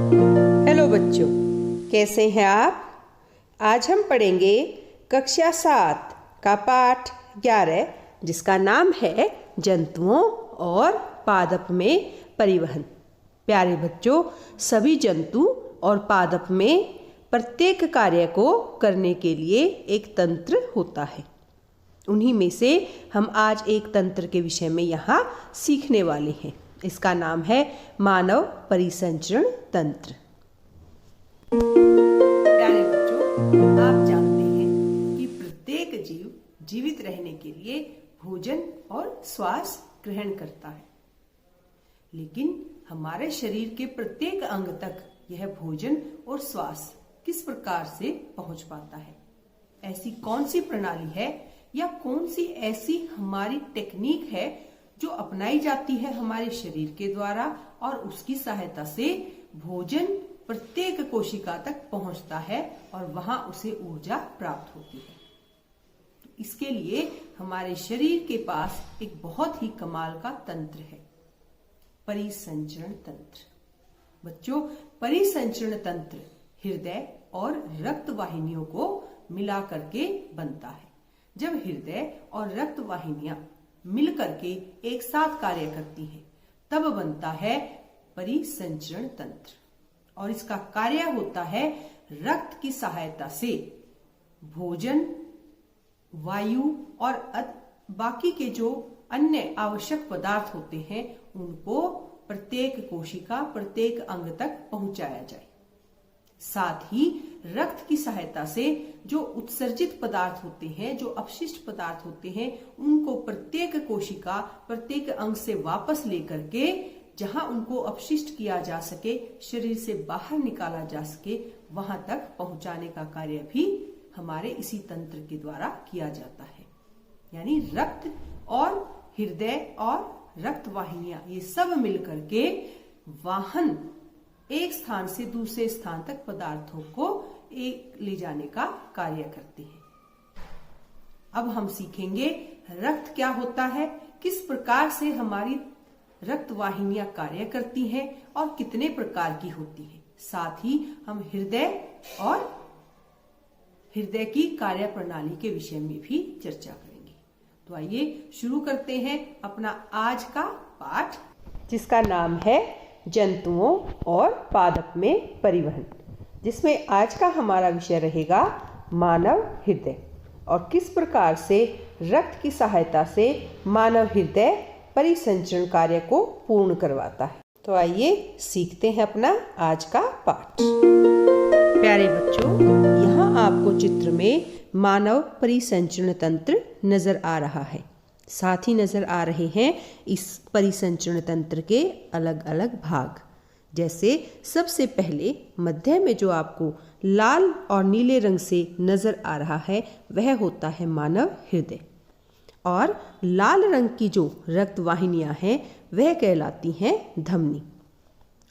Hello बच्चों, कैसे हैं आप? आज हम पढ़ेंगे कक्षा 7 का पाठ 11 जिसका नाम है जंतुओं और पादप में परिवहन। प्यारे बच्चों, सभी जंतु और पादप में प्रत्येक कार्य को करने के लिए एक तंत्र होता है। उन्हीं में से हम आज एक तंत्र के विषय में यहाँ सीखने वाले हैं। इसका नाम है मानव परिसंचरण तंत्र। प्यारे बच्चों, आप जानते हैं कि प्रत्येक जीव जीवित रहने के लिए भोजन और श्वास ग्रहण करता है, लेकिन हमारे शरीर के प्रत्येक अंग तक यह भोजन और श्वास किस प्रकार से पहुंच पाता है? ऐसी कौन सी प्रणाली है या कौन सी ऐसी हमारी टेक्निक है जो अपनाई जाती है हमारे शरीर के द्वारा और उसकी सहायता से भोजन प्रत्येक कोशिका तक पहुंचता है और वहां उसे ऊर्जा प्राप्त होती है। तो इसके लिए हमारे शरीर के पास एक बहुत ही कमाल का तंत्र है, परिसंचरण तंत्र। बच्चों, परिसंचरण तंत्र हृदय और रक्त वाहिनियों को मिला करके बनता है। जब हृदय और रक्त वाहिनियां मिल करके एक साथ कार्य करती हैं, तब बनता है परिसंचरण तंत्र। और इसका कार्य होता है रक्त की सहायता से भोजन, वायु और बाकी के जो अन्य आवश्यक पदार्थ होते हैं उनको प्रत्येक कोशिका, प्रत्येक अंग तक पहुंचाया जाए। साथ ही रक्त की सहायता से जो उत्सर्जित पदार्थ होते हैं, जो अपशिष्ट पदार्थ होते हैं, उनको प्रत्येक कोशिका, प्रत्येक अंग से वापस लेकर के जहां उनको अपशिष्ट किया जा सके, शरीर से बाहर निकाला जा सके, वहां तक पहुंचाने का कार्य भी हमारे इसी तंत्र के द्वारा किया जाता है। यानी रक्त और हृदय और रक्त वाहिनियां ये सब मिलकर के वाहन एक स्थान से दूसरे स्थान तक पदार्थों को एक ले जाने का कार्य करते हैं। अब हम सीखेंगे रक्त क्या होता है, किस प्रकार से हमारी रक्त वाहिनियां कार्य करती हैं और कितने प्रकार की होती हैं। साथ ही हम हृदय और हृदय की कार्य प्रणाली के विषय में भी चर्चा करेंगे। तो आइए शुरू करते हैं अपना आज का पाठ, जिसका नाम है जंतुओं और पादप में परिवहन, जिसमें आज का हमारा विषय रहेगा मानव हृदय और किस प्रकार से रक्त की सहायता से मानव हृदय परिसंचरण कार्य को पूर्ण करवाता है। तो आइए सीखते हैं अपना आज का पाठ। प्यारे बच्चों, यहाँ आपको चित्र में मानव परिसंचरण तंत्र नजर आ रहा है। साथ ही नजर आ रहे हैं इस परिसंचरण तंत्र के अलग अलग भाग। जैसे सबसे पहले मध्य में जो आपको लाल और नीले रंग से नजर आ रहा है वह होता है मानव हृदय, और लाल रंग की जो रक्त वाहिनियां हैं वह कहलाती हैं धमनी,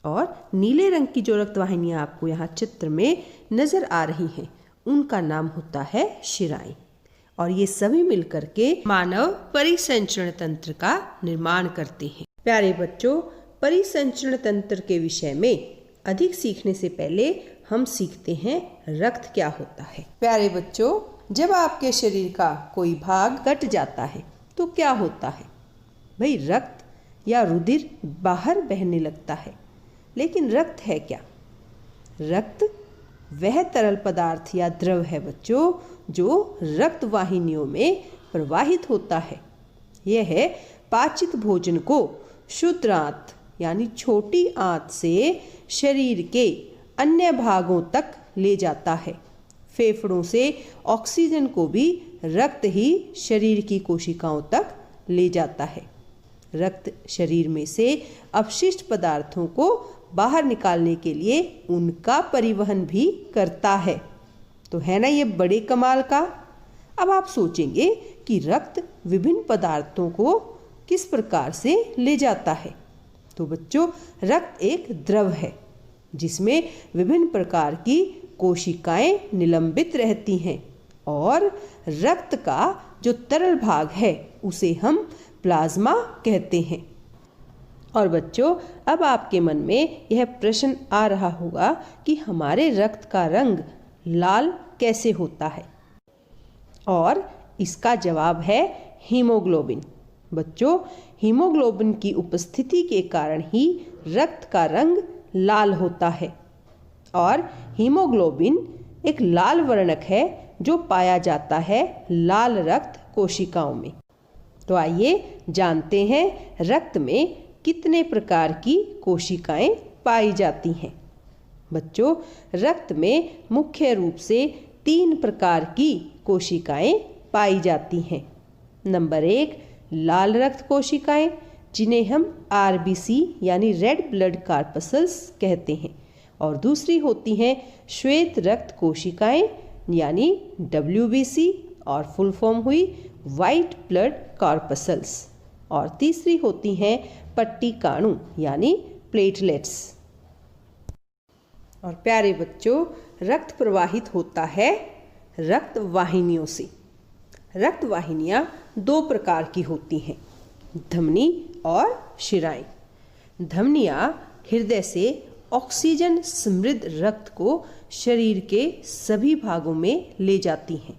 और नीले रंग की जो रक्त वाहिनियां आपको यहाँ चित्र में नजर आ रही हैं उनका नाम होता है शिराएं। और ये सभी मिलकर के मानव परिसंचरण तंत्र का निर्माण करते हैं। प्यारे बच्चों, परिसंचरण तंत्र के विषय में अधिक सीखने से पहले हम सीखते हैं रक्त क्या होता है। प्यारे बच्चों, जब आपके शरीर का कोई भाग कट जाता है तो क्या होता है? भाई, रक्त या रुधिर बाहर बहने लगता है। लेकिन रक्त है क्या? रक्त वह तरल पदार्थ या द्रव है बच्चों जो रक्त वाहिनियों में प्रवाहित होता है। यह है पाचित भोजन को शुद्ध आंत यानी छोटी आंत से शरीर के अन्य भागों तक ले जाता है। फेफड़ों से ऑक्सीजन को भी रक्त ही शरीर की कोशिकाओं तक ले जाता है। रक्त शरीर में से अपशिष्ट पदार्थों को बाहर निकालने के लिए उनका परिवहन भी करता है। तो है ना ये बड़े कमाल का। अब आप सोचेंगे कि रक्त विभिन्न पदार्थों को किस प्रकार से ले जाता है। तो बच्चों, रक्त एक द्रव है जिसमें विभिन्न प्रकार की कोशिकाएं निलंबित रहती हैं, और रक्त का जो तरल भाग है उसे हम प्लाज्मा कहते हैं। और बच्चों, अब आपके मन में यह प्रश्न आ रहा होगा कि हमारे रक्त का रंग लाल कैसे होता है, और इसका जवाब है हीमोग्लोबिन। बच्चों, हीमोग्लोबिन की उपस्थिति के कारण ही रक्त का रंग लाल होता है। और हीमोग्लोबिन एक लाल वर्णक है जो पाया जाता है लाल रक्त कोशिकाओं में। तो आइए जानते हैं रक्त में कितने प्रकार की कोशिकाएं पाई जाती हैं। बच्चों, रक्त में मुख्य रूप से 3 प्रकार की कोशिकाएं पाई जाती हैं। नंबर 1, लाल रक्त कोशिकाएं, जिन्हें हम आरबीसी यानी रेड ब्लड कार्पसल्स कहते हैं। और दूसरी होती हैं श्वेत रक्त कोशिकाएं यानी WBC, और फुल फॉर्म हुई वाइट ब्लड कार्पसल्स। और तीसरी होती हैं पट्टिकाणु यानी प्लेटलेट्स। और प्यारे बच्चों, रक्त प्रवाहित होता है रक्त वाहिनियों से। रक्त वाहिनियाँ 2 प्रकार की होती हैं, धमनी और शिराएं। धमनियाँ हृदय से ऑक्सीजन समृद्ध रक्त को शरीर के सभी भागों में ले जाती हैं।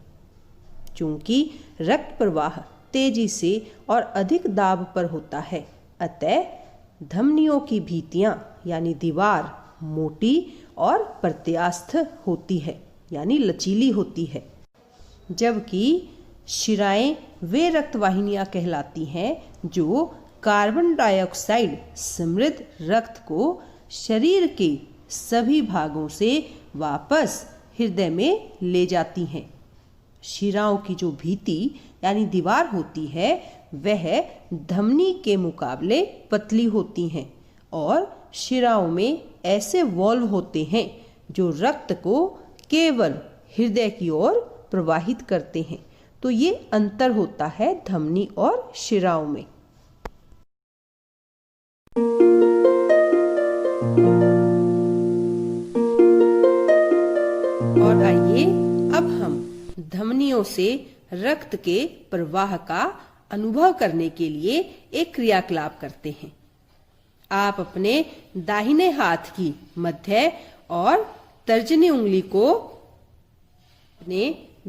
चूंकि रक्त प्रवाह तेजी से और अधिक दाब पर होता है, अतः धमनियों की भित्तियां यानी दीवार मोटी और प्रत्यास्थ होती है यानी लचीली होती है। जबकि शिराएं वे रक्त वाहिनियां कहलाती हैं जो कार्बन डाइऑक्साइड समृद्ध रक्त को शरीर के सभी भागों से वापस हृदय में ले जाती हैं। शिराओं की जो भित्ति यानी दीवार होती है, वह धमनी के मुकाबले पतली होती हैं, और शिराओं में ऐसे वॉल्व होते हैं जो रक्त को केवल हृदय की ओर प्रवाहित करते हैं। तो ये अंतर होता है धमनी और शिराओं में। और आइए अब हम धमनियों से रक्त के प्रवाह का अनुभव करने के लिए एक क्रियाकलाप करते हैं। आप अपने दाहिने हाथ की मध्य और तर्जनी उंगली को अपने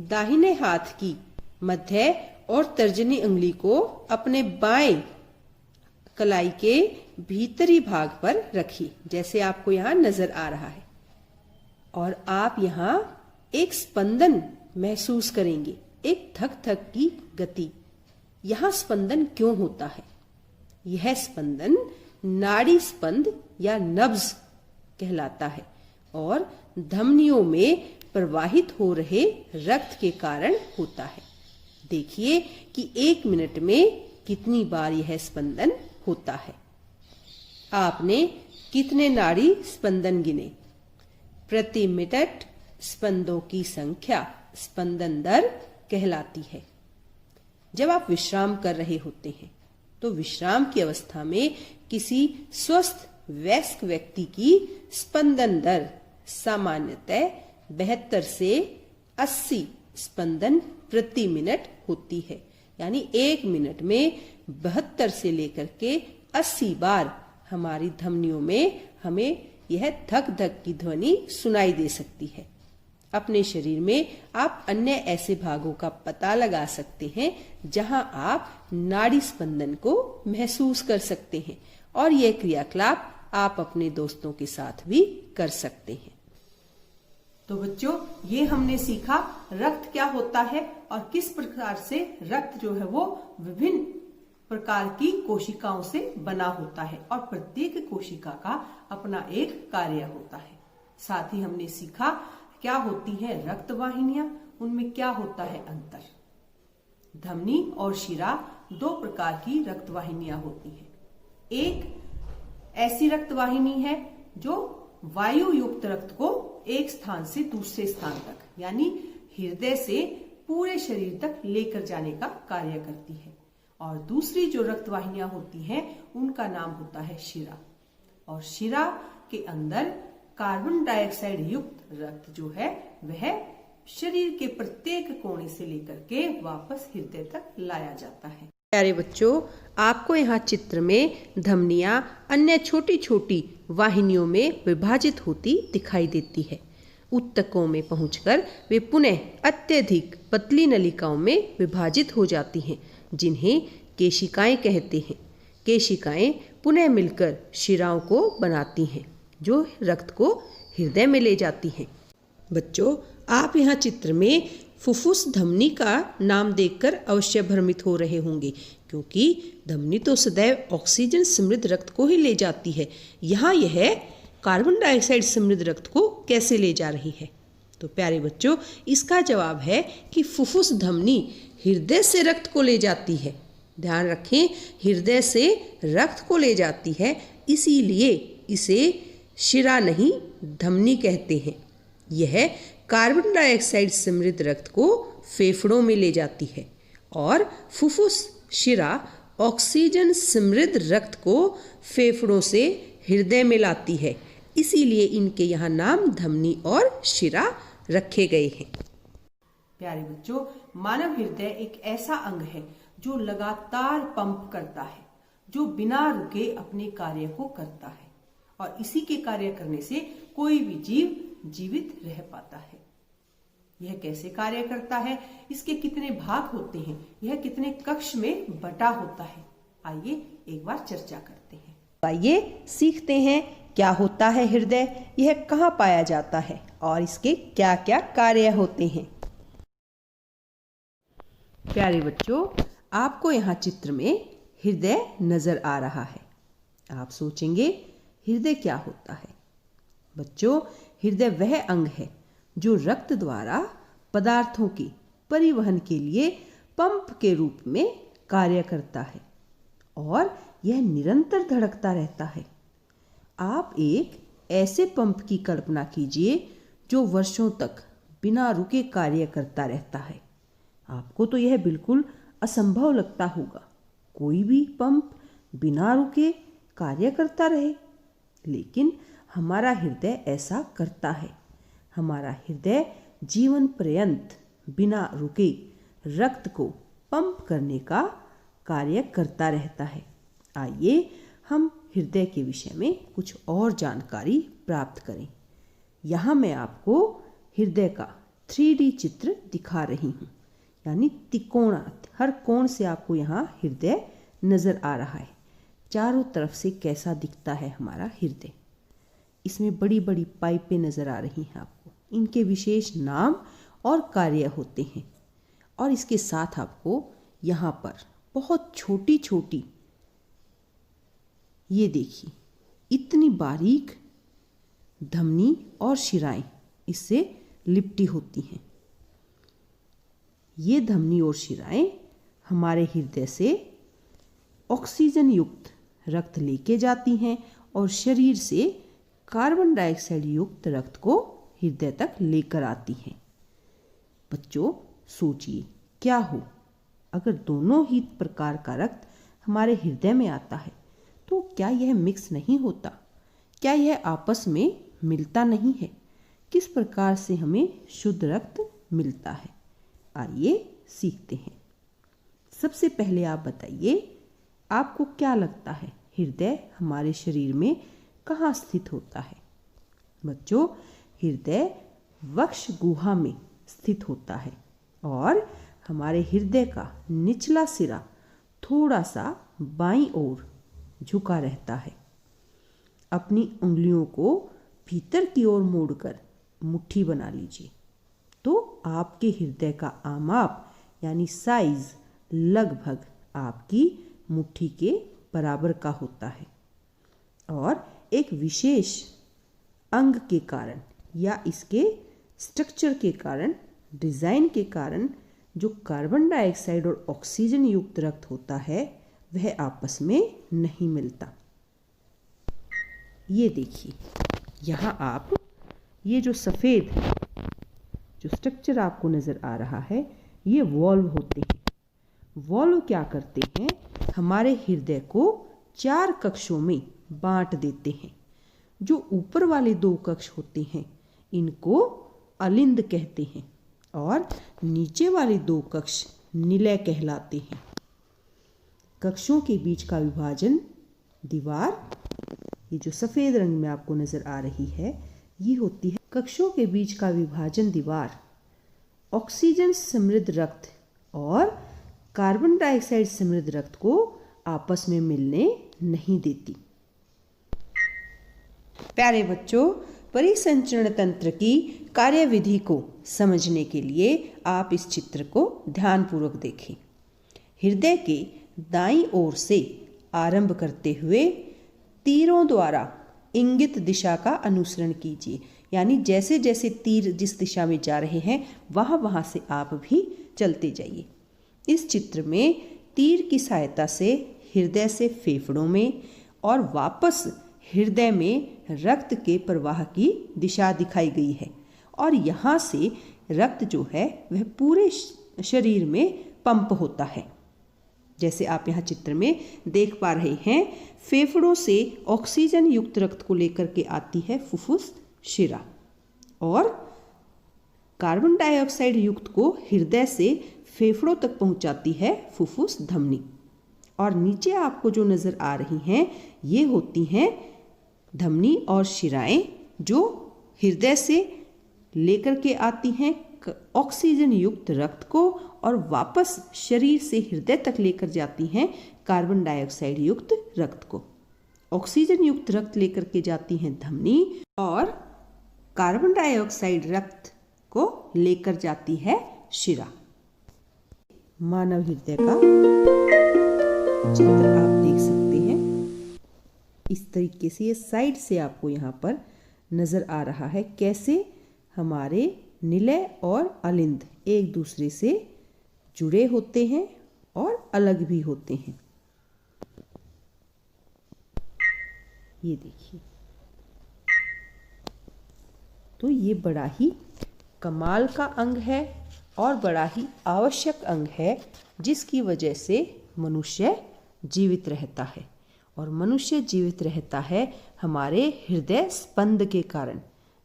दाहिने हाथ की मध्य और तर्जनी उंगली को अपने बाएं कलाई के भीतरी भाग पर रखिए, जैसे आपको यहाँ नजर आ रहा है। और आप यहाँ एक स्पंदन महसूस करेंगे, एक धक धक की गति। यहाँ स्पंदन क्यों होता है? यह स्पंदन नाड़ी स्पंद या नब्ज कहलाता है और धमनियों में प्रवाहित हो रहे रक्त के कारण होता है। देखिए कि 1 मिनट में कितनी बार यह स्पंदन होता है। आपने कितने नाड़ी स्पंदन गिने? प्रति मिनट स्पंदों की संख्या स्पंदन दर कहलाती है। जब आप विश्राम कर रहे होते हैं तो विश्राम की अवस्था में किसी स्वस्थ वयस्क व्यक्ति की स्पंदन दर सामान्यतः 72 से 80 स्पंदन प्रति मिनट होती है। यानी 1 मिनट में 72 से लेकर के 80 बार हमारी धमनियों में हमें यह धक धक की ध्वनि सुनाई दे सकती है। अपने शरीर में आप अन्य ऐसे भागों का पता लगा सकते हैं जहां आप नाड़ी स्पंदन को महसूस कर सकते हैं, और यह क्रियाकलाप आप अपने दोस्तों के साथ भी कर सकते हैं। तो बच्चों, ये हमने सीखा रक्त क्या होता है और किस प्रकार से रक्त जो है वो विभिन्न प्रकार की कोशिकाओं से बना होता है, और प्रत्येक कोशिका का अपना एक कार्य होता है। साथ ही हमने सीखा क्या होती है रक्त वाहिनियां, उनमें क्या होता है अंतर। धमनी और शिरा 2 प्रकार की रक्त वाहिनियां होती हैं। एक ऐसी रक्त वाहिनी है जो वायु युक्त रक्त को एक स्थान से दूसरे स्थान तक यानी हृदय से पूरे शरीर तक लेकर जाने का कार्य करती है, और दूसरी जो रक्त वाहिनियां होती हैं उनका नाम होता है शिरा। और शिरा के अंदर कार्बन डाइऑक्साइड युक्त रक्त जो है वह शरीर के प्रत्येक कोने से लेकर के वापस हृदय तक लाया जाता है। प्यारे बच्चों, आपको यहाँ चित्र में धमनियाँ अन्य छोटी छोटी वाहिनियों में विभाजित होती दिखाई देती है। ऊतकों में पहुंचकर वे पुनः अत्यधिक पतली नलिकाओं में विभाजित हो जाती हैं, जिन्हें केशिकाएं कहते हैं। केशिकाएं पुनः मिलकर शिराओं को बनाती हैं, जो रक्त को हृदय में ले जाती हैं। बच्चों, आप यहाँ चित्र में फुफ्फुस धमनी का नाम देखकर अवश्य भ्रमित हो रहे होंगे, क्योंकि धमनी तो सदैव ऑक्सीजन समृद्ध रक्त को ही ले जाती है। यहाँ यह कार्बन डाइऑक्साइड समृद्ध रक्त को कैसे ले जा रही है? तो प्यारे बच्चों, इसका जवाब है कि फुफ्फुस धमनी हृदय से रक्त को ले जाती है। ध्यान रखें, हृदय से रक्त को ले जाती है, इसीलिए इसे शिरा नहीं धमनी कहते हैं। यह कार्बन डाइऑक्साइड समृद्ध रक्त को फेफड़ों में ले जाती है और फुफ्फुस शिरा ऑक्सीजन समृद्ध रक्त को फेफड़ों से हृदय में लाती है। इसीलिए इनके यहाँ नाम धमनी और शिरा रखे गए हैं। प्यारे बच्चों, मानव हृदय एक ऐसा अंग है जो लगातार पंप करता है, जो बिना रुके अपने कार्य को करता है, और इसी के कार्य करने से कोई भी जीव जीवित रह पाता है। यह कैसे कार्य करता है, इसके कितने भाग होते हैं, यह कितने कक्ष में बटा होता है, आइए एक बार चर्चा करते हैं। आइए सीखते हैं क्या होता है हृदय, यह कहाँ पाया जाता है और इसके क्या क्या कार्य होते हैं। प्यारे बच्चों, आपको यहाँ चित्र में हृदय नजर आ रहा है। आप सोचेंगे हृदय क्या होता है? बच्चों, हृदय वह अंग है जो रक्त द्वारा पदार्थों के परिवहन के लिए पंप के रूप में कार्य करता है और यह निरंतर धड़कता रहता है। आप एक ऐसे पंप की कल्पना कीजिए जो वर्षों तक बिना रुके कार्य करता रहता है। आपको तो यह बिल्कुल असंभव लगता होगा, कोई भी पंप बिना रुके कार्य करता रहे, लेकिन हमारा हृदय ऐसा करता है। हमारा हृदय जीवन पर्यंत बिना रुके रक्त को पंप करने का कार्य करता रहता है। आइए हम हृदय के विषय में कुछ और जानकारी प्राप्त करें। यहाँ मैं आपको हृदय का 3D चित्र दिखा रही हूँ, यानी तिकोणा, हर कोण से आपको यहाँ हृदय नजर आ रहा है। चारों तरफ से कैसा दिखता है हमारा हृदय। इसमें बड़ी बड़ी पाइपें नजर आ रही हैं आपको, इनके विशेष नाम और कार्य होते हैं। और इसके साथ आपको यहाँ पर बहुत छोटी छोटी, ये देखिए, इतनी बारीक धमनी और शिराएं इससे लिपटी होती हैं। ये धमनी और शिराएं हमारे हृदय से ऑक्सीजन युक्त रक्त लेके जाती हैं और शरीर से कार्बन डाइऑक्साइड युक्त रक्त को हृदय तक लेकर आती हैं। बच्चों, सोचिए क्या हो अगर दोनों ही प्रकार का रक्त हमारे हृदय में आता है, तो क्या यह मिक्स नहीं होता? क्या यह आपस में मिलता नहीं है? किस प्रकार से हमें शुद्ध रक्त मिलता है? आइए सीखते हैं। सबसे पहले आप बताइए, आपको क्या लगता है हृदय हमारे शरीर में कहाँ स्थित होता है? बच्चों, हृदय वक्ष गुहा में स्थित होता है और हमारे हृदय का निचला सिरा थोड़ा सा बाईं ओर झुका रहता है। अपनी उंगलियों को भीतर की ओर मोड़कर मुट्ठी बना लीजिए, तो आपके हृदय का आमाप यानी साइज लगभग आपकी मुट्ठी के बराबर का होता है। और एक विशेष अंग के कारण या इसके स्ट्रक्चर के कारण, डिजाइन के कारण, जो कार्बन डाइऑक्साइड और ऑक्सीजन युक्त रक्त होता है वह आपस में नहीं मिलता। ये देखिए, यहाँ आप ये जो सफ़ेद जो स्ट्रक्चर आपको नज़र आ रहा है, ये वॉल्व होते हैं। वॉल्व क्या करते हैं? हमारे हृदय को 4 कक्षों में बांट देते हैं। जो ऊपर वाले 2 कक्ष होते हैं इनको अलिंद कहते हैं और नीचे वाले 2 कक्ष निलय कहलाते हैं। कक्षों के बीच का विभाजन दीवार, ये जो सफ़ेद रंग में आपको नज़र आ रही है, ये होती है कक्षों के बीच का विभाजन दीवार ऑक्सीजन समृद्ध रक्त और कार्बन डाइऑक्साइड समृद्ध रक्त को आपस में मिलने नहीं देती। प्यारे बच्चों, परिसंचरण तंत्र की कार्यविधि को समझने के लिए आप इस चित्र को ध्यानपूर्वक देखें। हृदय के दाईं ओर से आरंभ करते हुए तीरों द्वारा इंगित दिशा का अनुसरण कीजिए, यानी जैसे जैसे तीर जिस दिशा में जा रहे हैं वहाँ से आप भी चलते जाइए। इस चित्र में तीर की सहायता से हृदय से फेफड़ों में और वापस हृदय में रक्त के प्रवाह की दिशा दिखाई गई है और यहाँ से रक्त जो है वह पूरे शरीर में पंप होता है। जैसे आप यहाँ चित्र में देख पा रहे हैं, फेफड़ों से ऑक्सीजन युक्त रक्त को लेकर के आती है फुफ्फुस शिरा और कार्बन डाइऑक्साइड युक्त को हृदय से फेफड़ों तक पहुँचाती है फुफ्फुस धमनी। और नीचे आपको जो नज़र आ रही हैं ये होती हैं धमनी और शिराएं, जो हृदय से लेकर के आती हैं ऑक्सीजन युक्त रक्त को और वापस शरीर से हृदय तक लेकर जाती हैं कार्बन डाइऑक्साइड युक्त रक्त को। ऑक्सीजन युक्त रक्त लेकर के जाती हैं धमनी और कार्बन डाइऑक्साइड रक्त को लेकर जाती है शिरा। मानव हृदय का चित्र आप देख सकते हैं। इस तरीके से ये साइड से आपको यहाँ पर नज़र आ रहा है कैसे हमारे निलय और अलिंद एक दूसरे से जुड़े होते हैं और अलग भी होते हैं। ये देखिए, तो ये बड़ा ही कमाल का अंग है और बड़ा ही आवश्यक अंग है, जिसकी वजह से मनुष्य जीवित रहता है। और मनुष्य जीवित रहता है हमारे हृदय स्पंद के कारण।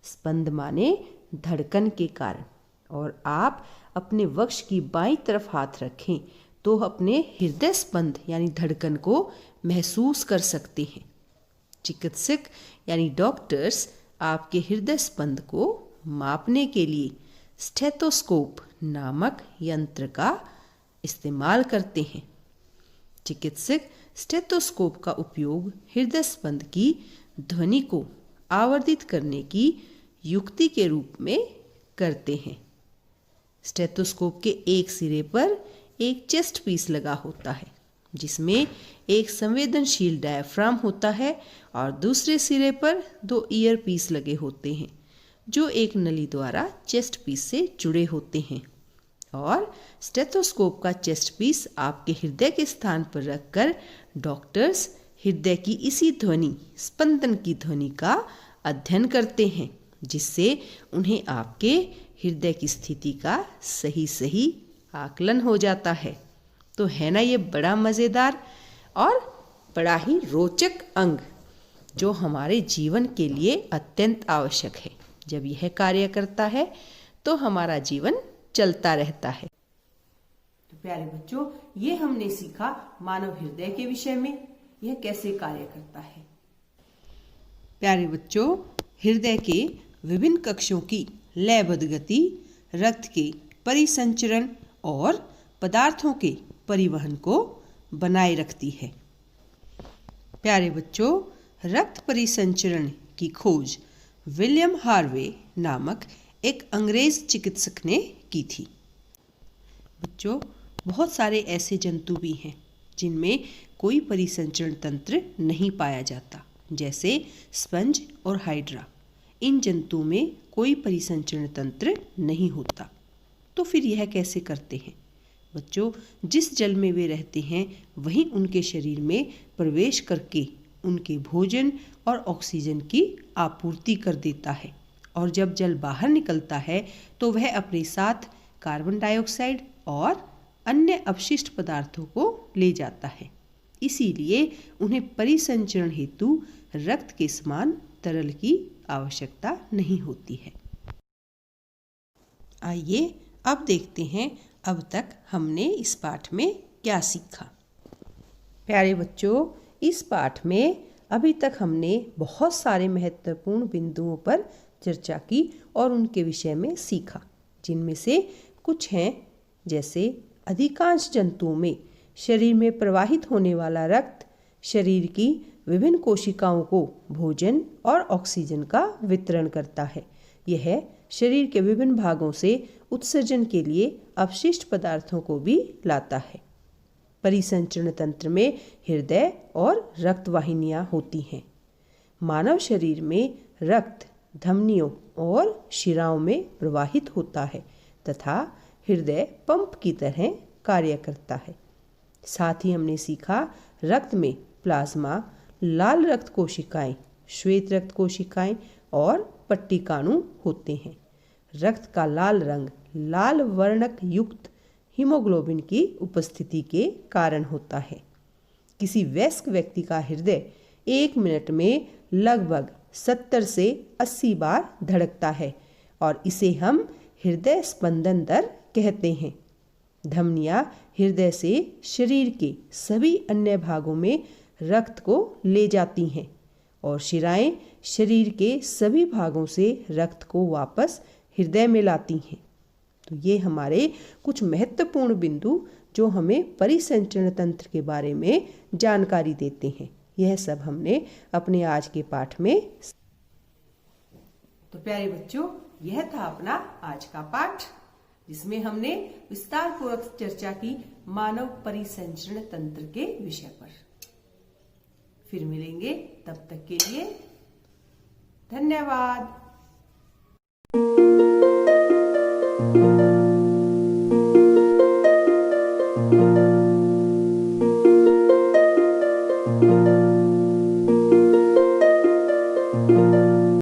स्पंद माने धड़कन के कारण। और आप अपने वक्ष की बाईं तरफ हाथ रखें तो अपने हृदय स्पंद यानी धड़कन को महसूस कर सकते हैं। चिकित्सक यानी डॉक्टर्स आपके हृदय स्पंद को मापने के लिए स्टेथोस्कोप नामक यंत्र का इस्तेमाल करते हैं। चिकित्सक स्टेथोस्कोप का उपयोग हृदय स्पंद की ध्वनि को आवर्धित करने की युक्ति के रूप में करते हैं। स्टेथोस्कोप के एक सिरे पर एक चेस्ट पीस लगा होता है, जिसमें एक संवेदनशील डायफ्राम होता है और दूसरे सिरे पर 2 ईयर पीस लगे होते हैं, जो एक नली द्वारा चेस्ट पीस से जुड़े होते हैं। और स्टेथोस्कोप का चेस्ट पीस आपके हृदय के स्थान पर रखकर डॉक्टर्स हृदय की इसी ध्वनि, स्पंदन की ध्वनि का अध्ययन करते हैं, जिससे उन्हें आपके हृदय की स्थिति का सही आकलन हो जाता है। तो है ना ये बड़ा मज़ेदार और बड़ा ही रोचक अंग, जो हमारे जीवन के लिए अत्यंत आवश्यक है। जब यह कार्य करता है तो हमारा जीवन चलता रहता है। तो प्यारे बच्चों, ये हमने सीखा मानव हृदय के विषय में, यह कैसे कार्य करता है। प्यारे बच्चों, हृदय के विभिन्न कक्षों की लयबद्ध गति रक्त के परिसंचरण और पदार्थों के परिवहन को बनाए रखती है। प्यारे बच्चों, रक्त परिसंचरण की खोज विलियम हार्वे नामक एक अंग्रेज चिकित्सक ने की थी। बच्चों, बहुत सारे ऐसे जंतु भी हैं जिनमें कोई परिसंचरण तंत्र नहीं पाया जाता, जैसे स्पंज और हाइड्रा। इन जंतुओं में कोई परिसंचरण तंत्र नहीं होता। तो फिर यह कैसे करते हैं? बच्चों, जिस जल में वे रहते हैं वही उनके शरीर में प्रवेश करके उनके भोजन और ऑक्सीजन की आपूर्ति कर देता है। और जब जल बाहर निकलता है तो वह अपने साथ कार्बन डाइऑक्साइड और अन्य अपशिष्ट पदार्थों को ले जाता है। इसीलिए उन्हें परिसंचरण हेतु रक्त के समान तरल की आवश्यकता नहीं होती है। आइए अब देखते हैं अब तक हमने इस पाठ में क्या सीखा। प्यारे बच्चों, इस पाठ में अभी तक हमने बहुत सारे महत्वपूर्ण बिंदुओं पर चर्चा की और उनके विषय में सीखा, जिनमें से कुछ हैं जैसे अधिकांश जंतुओं में शरीर में प्रवाहित होने वाला रक्त शरीर की विभिन्न कोशिकाओं को भोजन और ऑक्सीजन का वितरण करता है। यह शरीर के विभिन्न भागों से उत्सर्जन के लिए अपशिष्ट पदार्थों को भी लाता है। परिसंचरण तंत्र में हृदय और रक्त वाहिनियां होती हैं। मानव शरीर में रक्त धमनियों और शिराओं में प्रवाहित होता है तथा हृदय पंप की तरह कार्य करता है। साथ ही हमने सीखा रक्त में प्लाज्मा, लाल रक्त कोशिकाएं, श्वेत रक्त कोशिकाएं और पट्टिकाणु होते हैं। रक्त का लाल रंग लाल वर्णक युक्त हीमोग्लोबिन की उपस्थिति के कारण होता है। किसी वयस्क व्यक्ति का हृदय 1 मिनट में लगभग 70 से 80 बार धड़कता है और इसे हम हृदय स्पंदन दर कहते हैं। धमनियां हृदय से शरीर के सभी अन्य भागों में रक्त को ले जाती हैं और शिराएं शरीर के सभी भागों से रक्त को वापस हृदय में लाती हैं। तो ये हमारे कुछ महत्वपूर्ण बिंदु जो हमें परिसंचरण तंत्र के बारे में जानकारी देते हैं। यह सब हमने अपने आज के पाठ में। तो प्यारे बच्चों, यह था अपना आज का पाठ, जिसमें हमने विस्तार पूर्वक चर्चा की मानव परिसंचरण तंत्र के विषय पर। फिर मिलेंगे, तब तक के लिए धन्यवाद।